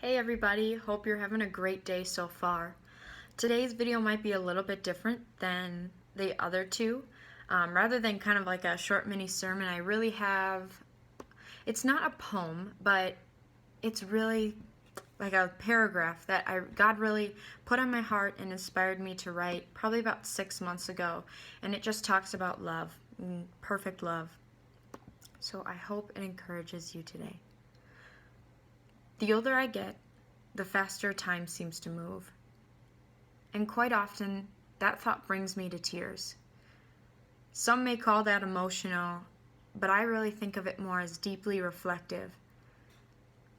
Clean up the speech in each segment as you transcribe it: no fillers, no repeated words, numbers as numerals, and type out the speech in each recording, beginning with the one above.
Hey everybody, hope you're having a great day so far. Today's video might be a little bit different than the other two. Rather than kind of like a short mini sermon, I really have, it's not a poem, but it's really like a paragraph that God really put on my heart and inspired me to write probably about 6 months ago. And it just talks about love, perfect love. So I hope it encourages you today. The older I get, the faster time seems to move. And quite often, that thought brings me to tears. Some may call that emotional, but I really think of it more as deeply reflective.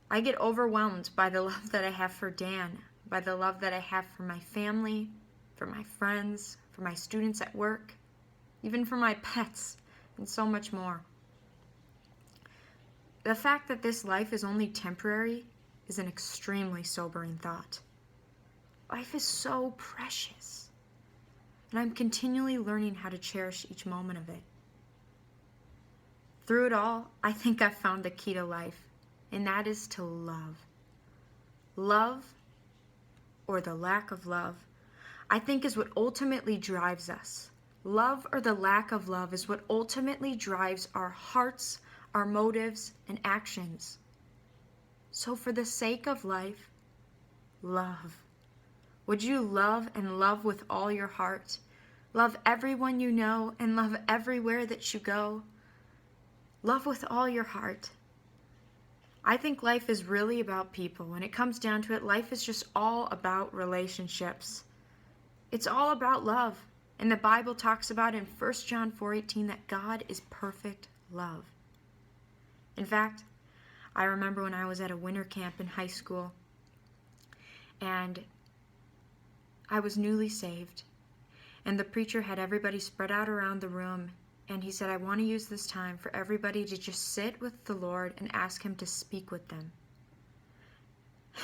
I get overwhelmed by the love that I have for Dan, by the love that I have for my family, for my friends, for my students at work, even for my pets, and so much more. The fact that this life is only temporary is an extremely sobering thought. Life is so precious, and I'm continually learning how to cherish each moment of it. Through it all, I think I've found the key to life, and that is to love. Love, or the lack of love, I think is what ultimately drives us. Love or the lack of love is what ultimately drives our hearts, our motives, and actions. So for the sake of life, love. Would you love and love with all your heart? Love everyone you know and love everywhere that you go. Love with all your heart. I think life is really about people. When it comes down to it, life is just all about relationships. It's all about love. And the Bible talks about in 1 John 4:18 that God is perfect love. In fact, I remember when I was at a winter camp in high school and I was newly saved, and the preacher had everybody spread out around the room, and he said, I want to use this time for everybody to just sit with the Lord and ask him to speak with them.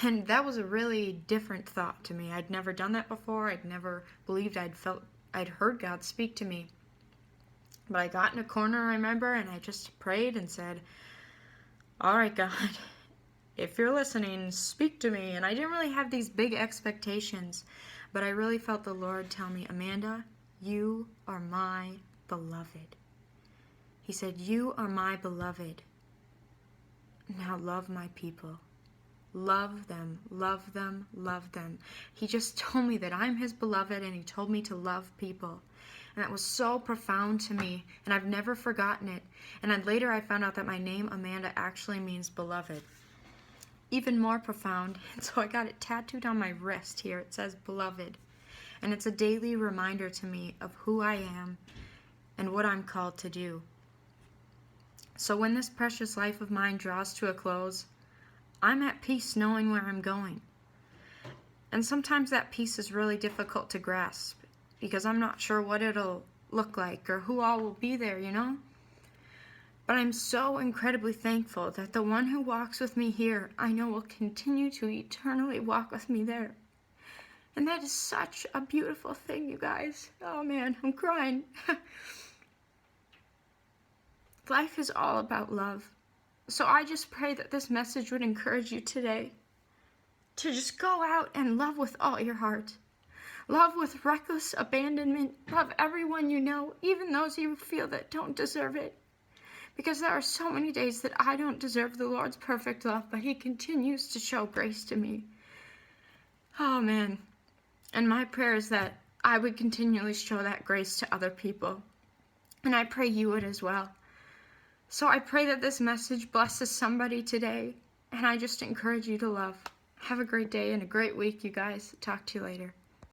And that was a really different thought to me. I'd never done that before. I'd never believed I'd heard God speak to me. But I got in a corner, I remember, and I just prayed and said, all right, God, if you're listening, speak to me. And I didn't really have these big expectations, but I really felt the Lord tell me, Amanda, you are my beloved. He said, you are my beloved. Now love my people. Love them, love them, love them. He just told me that I'm his beloved, and he told me to love people. And that was so profound to me, and I've never forgotten it. And then later I found out that my name, Amanda, actually means beloved. Even more profound, and so I got it tattooed on my wrist here. It says beloved. And it's a daily reminder to me of who I am and what I'm called to do. So when this precious life of mine draws to a close, I'm at peace knowing where I'm going. And sometimes that peace is really difficult to grasp because I'm not sure what it'll look like or who all will be there, you know? But I'm so incredibly thankful that the one who walks with me here, I know will continue to eternally walk with me there. And that is such a beautiful thing, you guys. Oh man, I'm crying. Life is all about love. So I just pray that this message would encourage you today to just go out and love with all your heart. Love with reckless abandonment. Love everyone you know, even those you feel that don't deserve it. Because there are so many days that I don't deserve the Lord's perfect love, but he continues to show grace to me. Oh man. And my prayer is that I would continually show that grace to other people. And I pray you would as well. So I pray that this message blesses somebody today. And I just encourage you to love. Have a great day and a great week, you guys. Talk to you later.